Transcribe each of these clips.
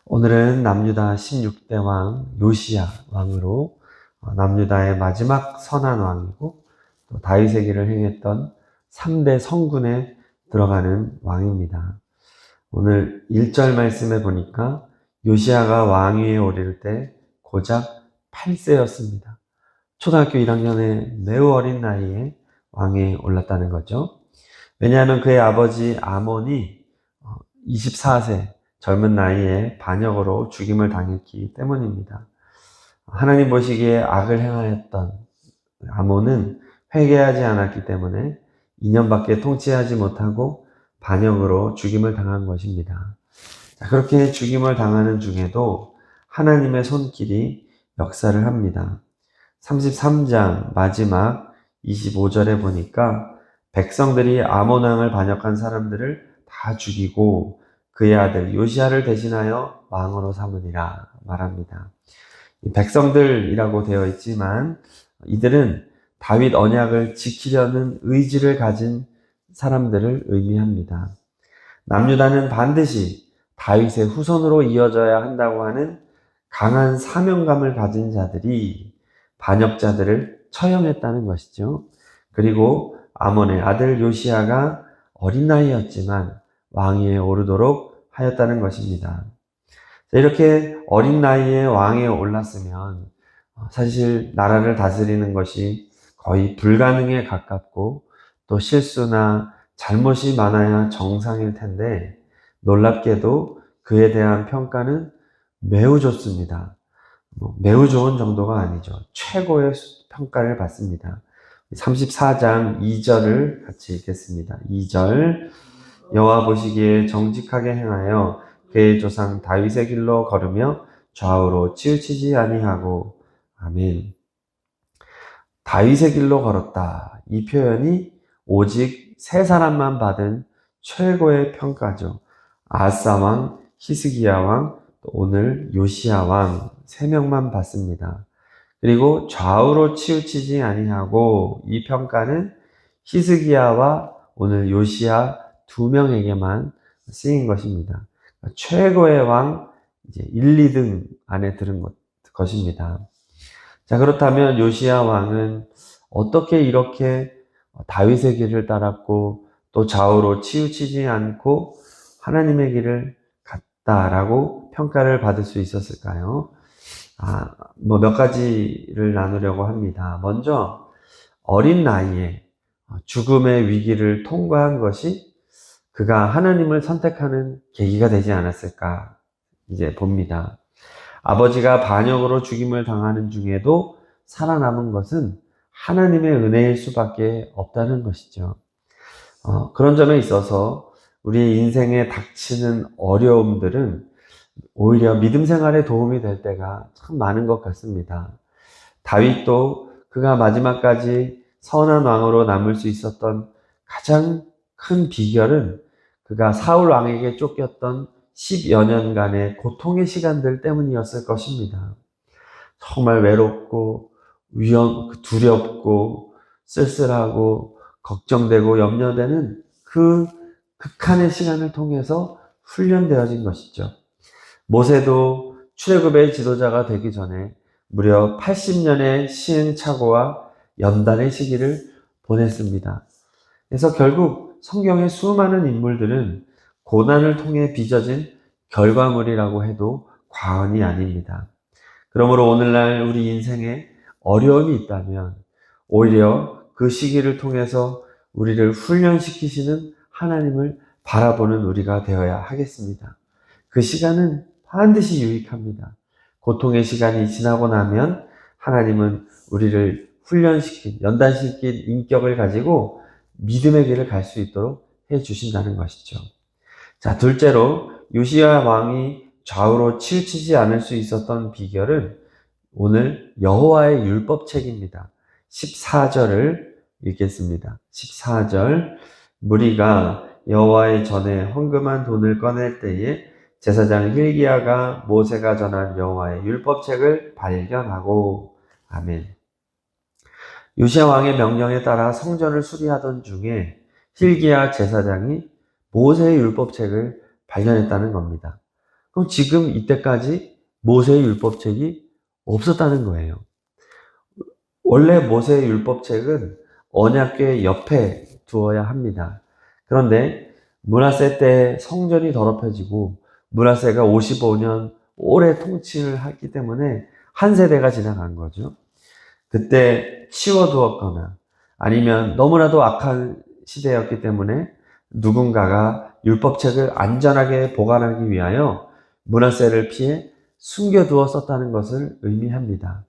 오늘은 남유다 16대 왕 요시야 왕으로 남유다의 마지막 선한 왕이고 또 다윗의 길을 행했던 3대 성군에 들어가는 왕입니다. 오늘 1절 말씀에 보니까 요시야가 왕위에 오를 때 고작 8세였습니다. 초등학교 1학년의 매우 어린 나이에 왕위에 올랐다는 거죠. 왜냐하면 그의 아버지 아몬이 24세 젊은 나이에 반역으로 죽임을 당했기 때문입니다. 하나님 보시기에 악을 행하였던 아몬은 회개하지 않았기 때문에 2년밖에 통치하지 못하고 반역으로 죽임을 당한 것입니다. 그렇게 죽임을 당하는 중에도 하나님의 손길이 역사를 합니다. 33장 마지막 25절에 보니까 백성들이 아몬 왕을 반역한 사람들을 다 죽이고 그의 아들 요시야를 대신하여 왕으로 삼으니라 말합니다. 백성들이라고 되어 있지만 이들은 다윗 언약을 지키려는 의지를 가진 사람들을 의미합니다. 남유다는 반드시 다윗의 후손으로 이어져야 한다고 하는 강한 사명감을 가진 자들이 반역자들을 처형했다는 것이죠. 그리고 아몬의 아들 요시야가 어린 나이였지만 왕위에 오르도록 하였다는 것입니다. 이렇게 어린 나이에 왕위에 올랐으면 사실 나라를 다스리는 것이 거의 불가능에 가깝고 또 실수나 잘못이 많아야 정상일 텐데 놀랍게도 그에 대한 평가는 매우 좋습니다. 매우 좋은 정도가 아니죠. 최고의 평가를 받습니다. 34장 2절을 같이 읽겠습니다. 2절 여호와 보시기에 정직하게 행하여 그의 조상 다윗의 길로 걸으며 좌우로 치우치지 아니하고 아멘. 다윗의 길로 걸었다. 이 표현이 오직 세 사람만 받은 최고의 평가죠. 아사 왕, 히스기야 왕, 오늘 요시야 왕 3명만 받습니다. 그리고 좌우로 치우치지 아니하고 이 평가는 히스기야와 오늘 요시야 2명에게만 쓰인 것입니다. 최고의 왕 이제 1, 2등 안에 들은 것입니다. 자, 그렇다면 요시야 왕은 어떻게 이렇게 다윗의 길을 따랐고 또 좌우로 치우치지 않고 하나님의 길을 갔다라고 평가를 받을 수 있었을까요? 몇 가지를 나누려고 합니다. 먼저 어린 나이에 죽음의 위기를 통과한 것이 그가 하나님을 선택하는 계기가 되지 않았을까 이제 봅니다. 아버지가 반역으로 죽임을 당하는 중에도 살아남은 것은 하나님의 은혜일 수밖에 없다는 것이죠. 그런 점에 있어서 우리의 인생에 닥치는 어려움들은 오히려 믿음 생활에 도움이 될 때가 참 많은 것 같습니다. 다윗도 그가 마지막까지 선한 왕으로 남을 수 있었던 가장 큰 비결은 그가 사울 왕에게 쫓겼던 10여 년간의 고통의 시간들 때문이었을 것입니다. 정말 외롭고 두렵고 쓸쓸하고 걱정되고 염려되는 그 극한의 시간을 통해서 훈련되어진 것이죠. 모세도 출애굽의 지도자가 되기 전에 무려 80년의 시행착오와 연단의 시기를 보냈습니다. 그래서 결국 성경의 수많은 인물들은 고난을 통해 빚어진 결과물이라고 해도 과언이 아닙니다. 그러므로 오늘날 우리 인생에 어려움이 있다면 오히려 그 시기를 통해서 우리를 훈련시키시는 하나님을 바라보는 우리가 되어야 하겠습니다. 그 시간은 반드시 유익합니다. 고통의 시간이 지나고 나면 하나님은 우리를 훈련시킨, 연단시킨 인격을 가지고 믿음의 길을 갈 수 있도록 해 주신다는 것이죠. 자, 둘째로 요시야 왕이 좌우로 치우치지 않을 수 있었던 비결은 오늘 여호와의 율법책입니다. 14절을 읽겠습니다. 14절 무리가 여호와의 전에 헌금한 돈을 꺼낼 때에 제사장 hil기야가 모세가 전한 여호와의 율법책을 발견하고 아멘. 요시야 왕의 명령에 따라 성전을 수리하던 중에 hil기야 제사장이 모세의 율법책을 발견했다는 겁니다. 그럼 지금 이때까지 모세의 율법책이 없었다는 거예요. 원래 모세의 율법책은 언약궤 옆에 두어야 합니다. 그런데 므낫세 때 성전이 더럽혀지고 므낫세가 55년 오래 통치를 했기 때문에 한 세대가 지나간 거죠. 그때 치워두었거나 아니면 너무나도 악한 시대였기 때문에 누군가가 율법책을 안전하게 보관하기 위하여 므낫세를 피해 숨겨두었었다는 것을 의미합니다.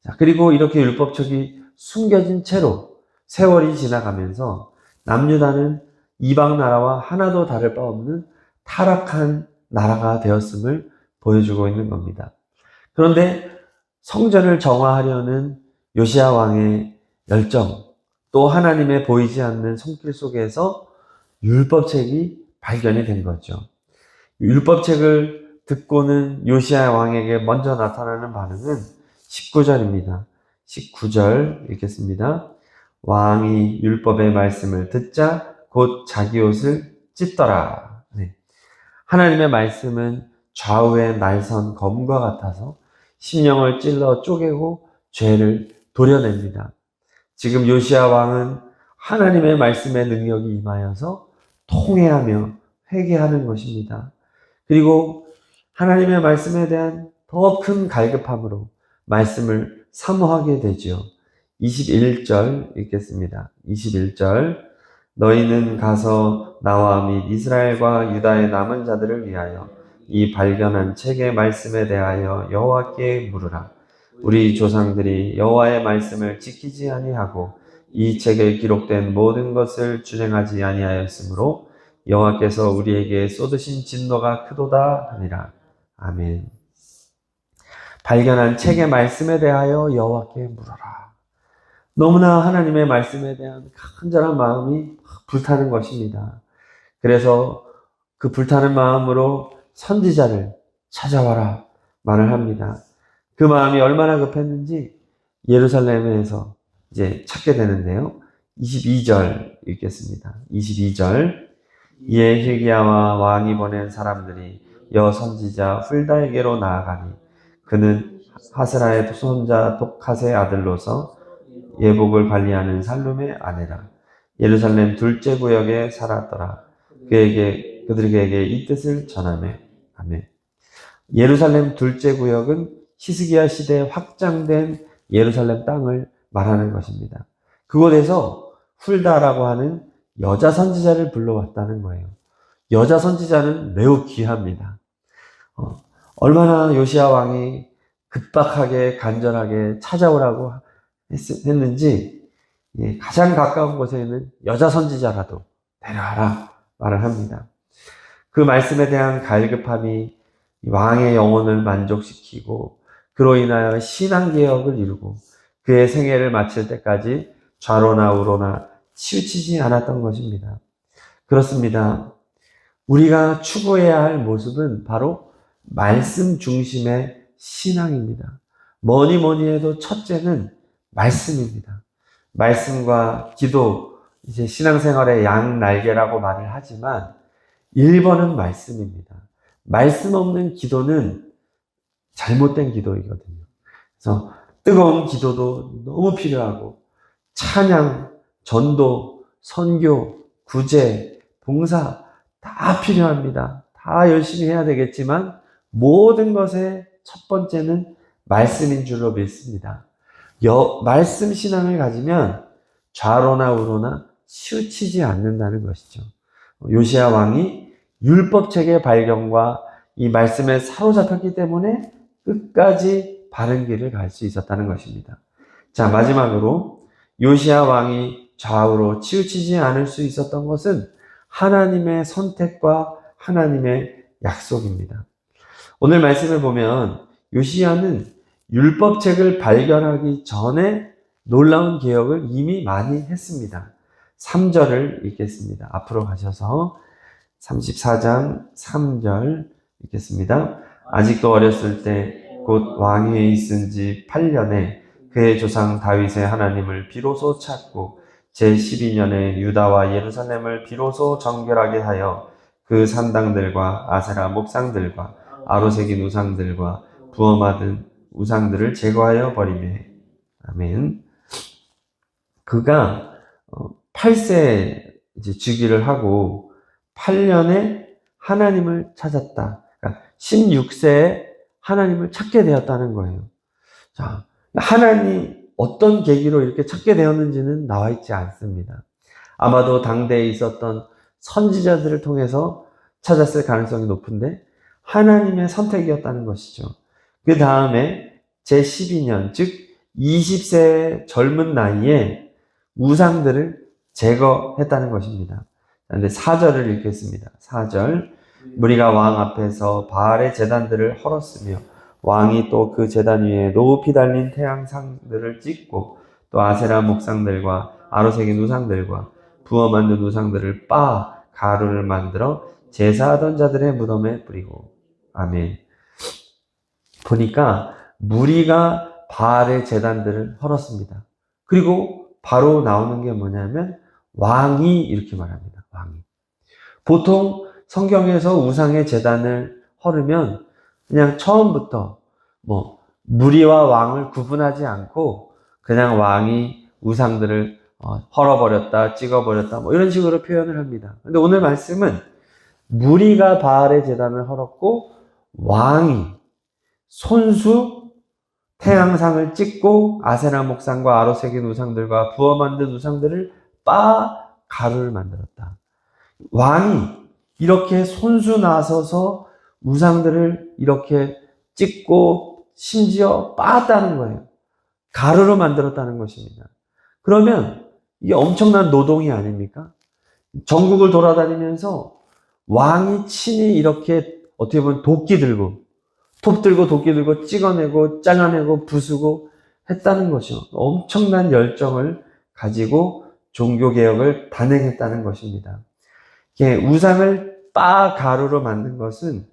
자, 그리고 이렇게 율법책이 숨겨진 채로 세월이 지나가면서 남유다는 이방 나라와 하나도 다를 바 없는 타락한 나라가 되었음을 보여주고 있는 겁니다. 그런데 성전을 정화하려는 요시야 왕의 열정, 또 하나님의 보이지 않는 손길 속에서 율법책이 발견이 된 거죠. 율법책을 듣고는 요시야 왕에게 먼저 나타나는 반응은 19절입니다. 19절 읽겠습니다. 왕이 율법의 말씀을 듣자 곧 자기 옷을 찢더라. 네. 하나님의 말씀은 좌우의 날선 검과 같아서 심령을 찔러 쪼개고 죄를 도려냅니다. 지금 요시야 왕은 하나님의 말씀의 능력이 임하여서 통회하며 회개하는 것입니다. 그리고 하나님의 말씀에 대한 더 큰 갈급함으로 말씀을 사모하게 되죠. 21절 읽겠습니다. 21절 너희는 가서 나와 및 이스라엘과 유다의 남은 자들을 위하여 이 발견한 책의 말씀에 대하여 여호와께 물으라. 우리 조상들이 여호와의 말씀을 지키지 아니하고 이 책에 기록된 모든 것을 준행하지 아니하였으므로 여호와께서 우리에게 쏟으신 진노가 크도다 하니라. 아멘. 발견한 책의 말씀에 대하여 여호와께 물어라. 너무나 하나님의 말씀에 대한 간절한 마음이 불타는 것입니다. 그래서 그 불타는 마음으로 선지자를 찾아와라 말을 합니다. 그 마음이 얼마나 급했는지 예루살렘에서 이제 찾게 되는데요. 22절 읽겠습니다. 22절 이에 히기야와 왕이 보낸 사람들이 여 선지자 훌다에게로 나아가니 그는 하스라의 손자 독핫의 아들로서 예복을 관리하는 살룸의 아내라. 예루살렘 둘째 구역에 살았더라. 그들에게 이 뜻을 전하매. 아멘. 예루살렘 둘째 구역은 히스기야 시대에 확장된 예루살렘 땅을 말하는 것입니다. 그곳에서 훌다라고 하는 여자 선지자를 불러왔다는 거예요. 여자 선지자는 매우 귀합니다. 얼마나 요시야 왕이 급박하게 간절하게 찾아오라고 했는지 가장 가까운 곳에 있는 여자 선지자라도 데려와라 말을 합니다. 그 말씀에 대한 갈급함이 왕의 영혼을 만족시키고 그로 인하여 신앙개혁을 이루고 그의 생애를 마칠 때까지 좌로나 우로나 치우치지 않았던 것입니다. 그렇습니다. 우리가 추구해야 할 모습은 바로 말씀 중심의 신앙입니다. 뭐니 해도 첫째는 말씀입니다. 말씀과 기도, 이제 신앙생활의 양날개라고 말을 하지만 1번은 말씀입니다. 말씀 없는 기도는 잘못된 기도이거든요. 그래서 뜨거운 기도도 너무 필요하고 찬양, 전도, 선교, 구제, 봉사 다 필요합니다. 다 열심히 해야 되겠지만 모든 것의 첫 번째는 말씀인 줄로 믿습니다. 말씀 신앙을 가지면 좌로나 우로나 치우치지 않는다는 것이죠. 요시야 왕이 율법책의 발견과 이 말씀에 사로잡혔기 때문에 끝까지 바른 길을 갈 수 있었다는 것입니다. 자, 마지막으로 요시야 왕이 좌우로 치우치지 않을 수 있었던 것은 하나님의 선택과 하나님의 약속입니다. 오늘 말씀을 보면 요시야는 율법책을 발견하기 전에 놀라운 개혁을 이미 많이 했습니다. 3절을 읽겠습니다. 앞으로 가셔서 34장 3절 읽겠습니다. 아직도 어렸을 때 곧 왕위에 있은 지 8년에 그의 조상 다윗의 하나님을 비로소 찾고 제12년에 유다와 예루살렘을 비로소 정결하게 하여 그 산당들과 아세라 목상들과 아로새긴 우상들과 부엄하던 우상들을 제거하여 버리며. 아멘. 그가 8세 이제 즉위를 하고 8년에 하나님을 찾았다. 그러니까 16세에 하나님을 찾게 되었다는 거예요. 자, 하나님 어떤 계기로 이렇게 찾게 되었는지는 나와 있지 않습니다. 아마도 당대에 있었던 선지자들을 통해서 찾았을 가능성이 높은데 하나님의 선택이었다는 것이죠. 그 다음에 제12년, 즉 20세의 젊은 나이에 우상들을 제거했다는 것입니다. 그런데 4절을 읽겠습니다. 4절, 무리가 왕 앞에서 바알의 제단들을 헐었으며 왕이 또 그 제단 위에 높이 달린 태양상들을 찍고 또 아세라 목상들과 아로새긴 우상들과 부어 만든 우상들을 빻아 가루를 만들어 제사하던 자들의 무덤에 뿌리고. 아멘. 보니까 무리가 바알의 제단들을 헐었습니다. 그리고 바로 나오는 게 뭐냐면 왕이 이렇게 말합니다. 왕이. 보통 성경에서 우상의 제단을 헐으면 그냥 처음부터 무리와 왕을 구분하지 않고 그냥 왕이 우상들을 헐어버렸다, 찍어버렸다, 이런 식으로 표현을 합니다. 근데 오늘 말씀은 무리가 바알의 제단을 헐었고 왕이 손수 태양상을 찍고 아세라 목상과 아로새긴 우상들과 부어 만든 우상들을 빻아 가루를 만들었다. 왕이 이렇게 손수 나서서 우상들을 이렇게 찍고 심지어 빻았다는 거예요. 가루로 만들었다는 것입니다. 그러면 이게 엄청난 노동이 아닙니까? 전국을 돌아다니면서 왕이 친히 이렇게 어떻게 보면 도끼 들고 톱 들고 도끼 들고 찍어내고 잘라내고 부수고 했다는 것이죠. 엄청난 열정을 가지고 종교개혁을 단행했다는 것입니다. 우상을 빻아 가루로 만든 것은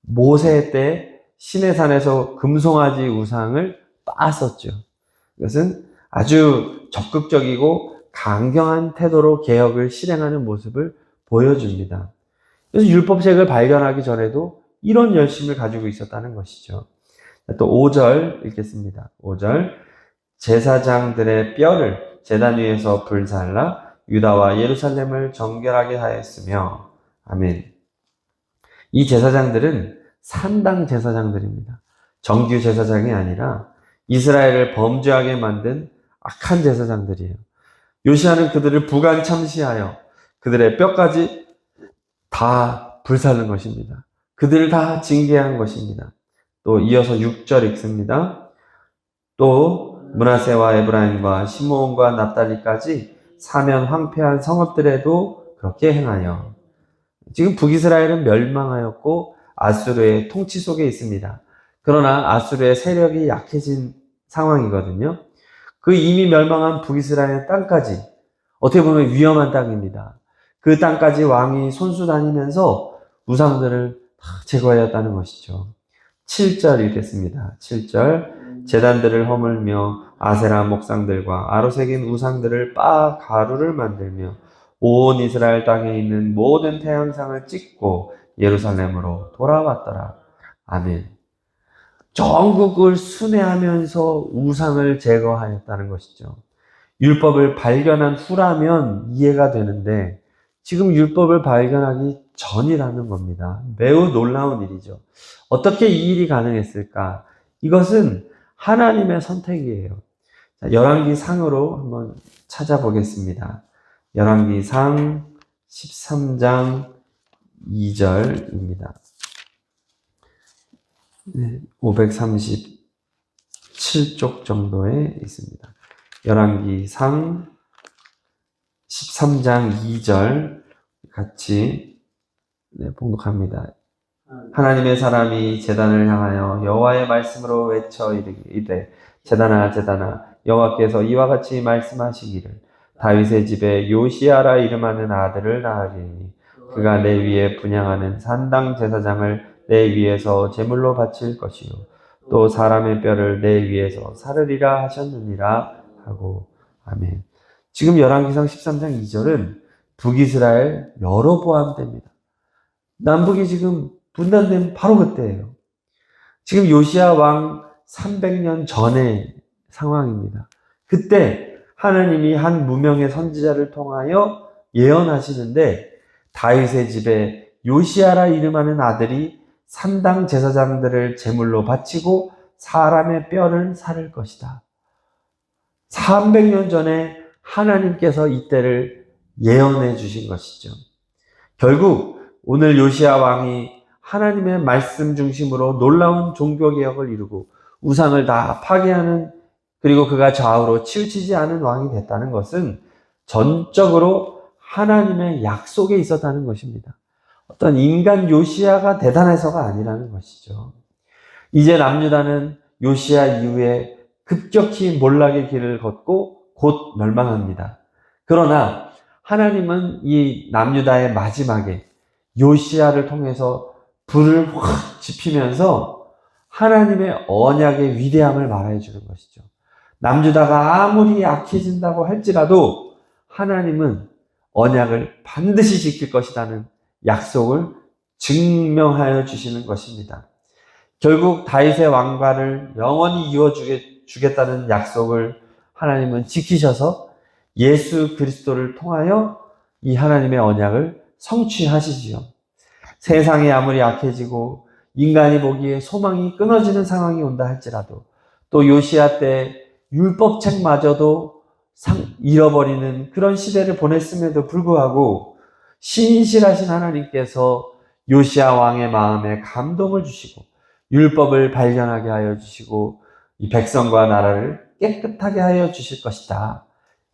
모세 때 시내산에서 금송아지 우상을 빻았었죠. 이것은 아주 적극적이고 강경한 태도로 개혁을 실행하는 모습을 보여줍니다. 그래서 율법책을 발견하기 전에도 이런 열심을 가지고 있었다는 것이죠. 또 5절 읽겠습니다. 5절, 제사장들의 뼈를 제단 위에서 불살라 유다와 예루살렘을 정결하게 하였으며. 아멘. 이 제사장들은 산당 제사장들입니다. 정규 제사장이 아니라 이스라엘을 범죄하게 만든 악한 제사장들이에요. 요시아는 그들을 부관참시하여 그들의 뼈까지 다 불살른 것입니다. 그들을 다 징계한 것입니다. 또 이어서 6절 읽습니다. 또 므낫세와 에브라임과 시므온과 납달리까지 사면 황폐한 성읍들에도 그렇게 행하여. 지금 북이스라엘은 멸망하였고 아수르의 통치 속에 있습니다. 그러나 아수르의 세력이 약해진 상황이거든요. 그 이미 멸망한 북이스라엘 땅까지 어떻게 보면 위험한 땅입니다. 그 땅까지 왕이 손수 다니면서 우상들을 다 제거하였다는 것이죠. 7절 읽겠습니다. 7절, 제단들을 허물며 아세라 목상들과 아로새긴 우상들을 빻아 가루를 만들며 온 이스라엘 땅에 있는 모든 태양상을 찍고 예루살렘으로 돌아왔더라. 아멘. 전국을 순회하면서 우상을 제거하였다는 것이죠. 율법을 발견한 후라면 이해가 되는데 지금 율법을 발견하기 전이라는 겁니다. 매우 놀라운 일이죠. 어떻게 이 일이 가능했을까? 이것은 하나님의 선택이에요. 열왕기상으로 한번 찾아보겠습니다. 열왕기상 13장 2절입니다. 537쪽 정도에 있습니다. 열왕기상 13장 2절 같이 봉독합니다. 하나님의 사람이 제단을 향하여 여호와의 말씀으로 외쳐 이르되 제단아 제단아 여호와께서 이와 같이 말씀하시기를 다윗의 집에 요시아라 이름하는 아들을 낳으리니 그가 내 위에 분향하는 산당 제사장을 내 위에서 제물로 바칠 것이요 또 사람의 뼈를 내 위에서 사르리라 하셨느니라 하고. 아멘. 지금 열왕기상 13장 2절은 북이스라엘 여로보암 때입니다. 남북이 지금 분단된 바로 그때예요. 지금 요시야 왕 300년 전의 상황입니다. 그때 하나님이 한 무명의 선지자를 통하여 예언하시는데 다윗의 집에 요시야라 이름하는 아들이 산당 제사장들을 제물로 바치고 사람의 뼈를 사를 것이다. 300년 전에 하나님께서 이때를 예언해 주신 것이죠. 결국 오늘 요시야 왕이 하나님의 말씀 중심으로 놀라운 종교개혁을 이루고 우상을 다 파괴하는, 그리고 그가 좌우로 치우치지 않은 왕이 됐다는 것은 전적으로 하나님의 약속에 있었다는 것입니다. 어떤 인간 요시야가 대단해서가 아니라는 것이죠. 이제 남유다는 요시야 이후에 급격히 몰락의 길을 걷고 곧 멸망합니다. 그러나 하나님은 이 남유다의 마지막에 요시야를 통해서 불을 확 지피면서 하나님의 언약의 위대함을 말해 주는 것이죠. 남유다가 아무리 약해진다고 할지라도 하나님은 언약을 반드시 지킬 것이라는 약속을 증명하여 주시는 것입니다. 결국 다윗의 왕관을 영원히 이어주겠다는 약속을 하나님은 지키셔서 예수 그리스도를 통하여 이 하나님의 언약을 성취하시지요. 세상이 아무리 약해지고 인간이 보기에 소망이 끊어지는 상황이 온다 할지라도, 또 요시야 때 율법책마저도 잃어버리는 그런 시대를 보냈음에도 불구하고 신실하신 하나님께서 요시야 왕의 마음에 감동을 주시고 율법을 발견하게 하여 주시고 이 백성과 나라를 깨끗하게 하여 주실 것이다.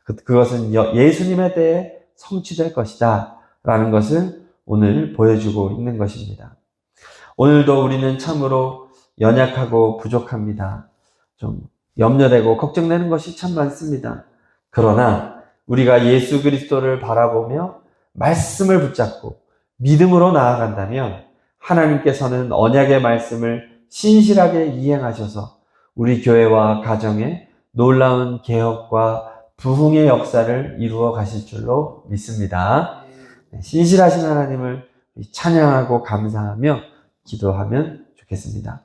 그것은 예수님의 때에 성취될 것이다 라는 것을 오늘 보여주고 있는 것입니다. 오늘도 우리는 참으로 연약하고 부족합니다. 좀 염려되고 걱정되는 것이 참 많습니다. 그러나 우리가 예수 그리스도를 바라보며 말씀을 붙잡고 믿음으로 나아간다면 하나님께서는 언약의 말씀을 신실하게 이행하셔서 우리 교회와 가정에 놀라운 개혁과 부흥의 역사를 이루어 가실 줄로 믿습니다. 신실하신 하나님을 찬양하고 감사하며 기도하면 좋겠습니다.